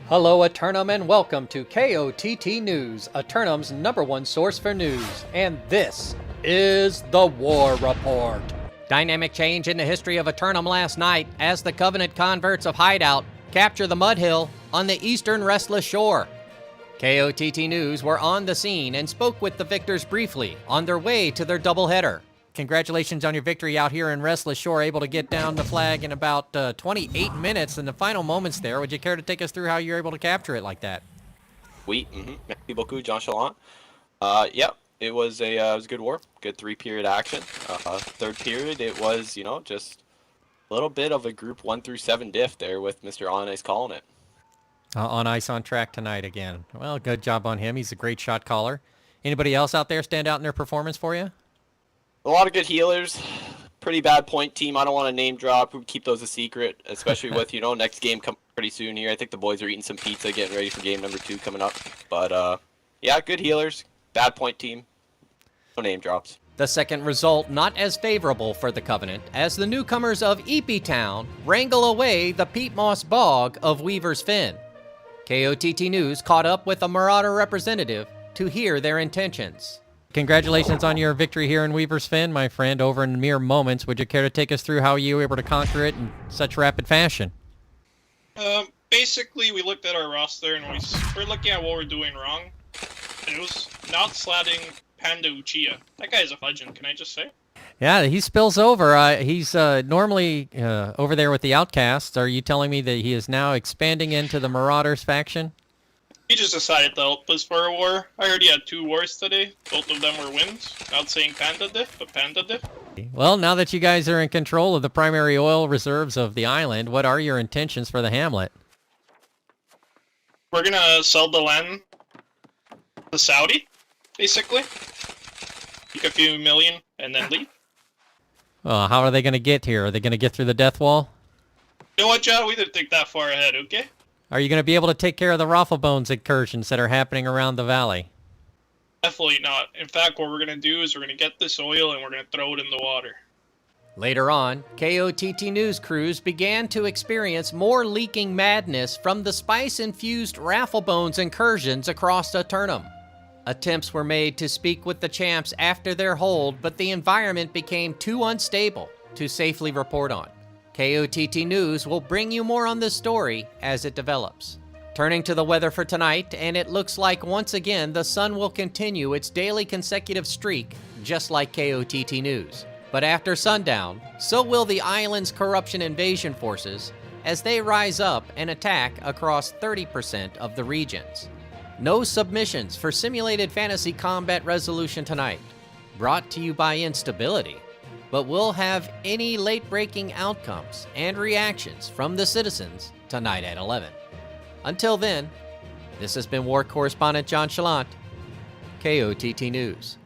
Hello, Eternum, and welcome to KOTT News, Eternum's #1 source for news. And this is the War Report. Dynamic change in the history of Eternum last night as the Covenant converts of Hideout capture the Mud Hill on the eastern Restless Shore. KOTT News were on the scene and spoke with the victors briefly on their way to their doubleheader. Congratulations on your victory out here in Restless Shore, able to get down the flag in about 28 minutes in the final moments there. Would you care to take us through how you're able to capture it like that? Oui, merci beaucoup, JChalant. Yep, it was a good war, good 3-period action. Third period, it was, just a little bit of a group 1 through 7 diff there with Mr. On Ice calling it. On ice on track tonight again. Well, good job on him. He's a great shot caller. Anybody else out there stand out in their performance for you? A lot of good healers. Pretty bad point team. I don't want to name drop. We keep those a secret, especially with, next game come pretty soon here. I think the boys are eating some pizza, getting ready for game number 2 coming up. But, yeah, good healers. Bad point team. No name drops. The second result not as favorable for the Covenant as the newcomers of EP Town wrangle away the peat moss bog of Weaver's Fen. KOTT News caught up with a Marauder representative to hear their intentions. Congratulations on your victory here in Weaver's Fen, my friend, over in mere moments. Would you care to take us through how you were able to conquer it in such rapid fashion? Basically, we looked at our roster and we're looking at what we're doing wrong. And it was not slatting Panda Uchiha. That guy's a legend, can I just say? Yeah, he spills over. He's normally over there with the Outcasts. Are you telling me that he is now expanding into the Marauders faction? He just decided to help us for a war. I heard he had 2 wars today. Both of them were wins. Not saying Panda diff, but Panda diff. Well, now that you guys are in control of the primary oil reserves of the island, what are your intentions for the hamlet? We're gonna sell the land to Saudi, basically. Take a few million and then leave. How are they going to get here? Are they going to get through the death wall? You know what, John? We didn't think that far ahead, okay? Are you going to be able to take care of the Rafflebones incursions that are happening around the valley? Definitely not. In fact, what we're going to do is we're going to get this oil and we're going to throw it in the water. Later on, KOTT News crews began to experience more leaking madness from the spice-infused Rafflebones incursions across Eternum. Attempts were made to speak with the champs after their hold, but the environment became too unstable to safely report on. KOTT News will bring you more on this story as it develops. Turning to the weather for tonight, and it looks like once again the sun will continue its daily consecutive streak, just like KOTT News. But after sundown, so will the island's corruption invasion forces as they rise up and attack across 30% of the regions. No submissions for simulated fantasy combat resolution tonight, brought to you by Instability. But we'll have any late-breaking outcomes and reactions from the citizens tonight at 11. Until then, this has been War Correspondent JChalant, KOTT News.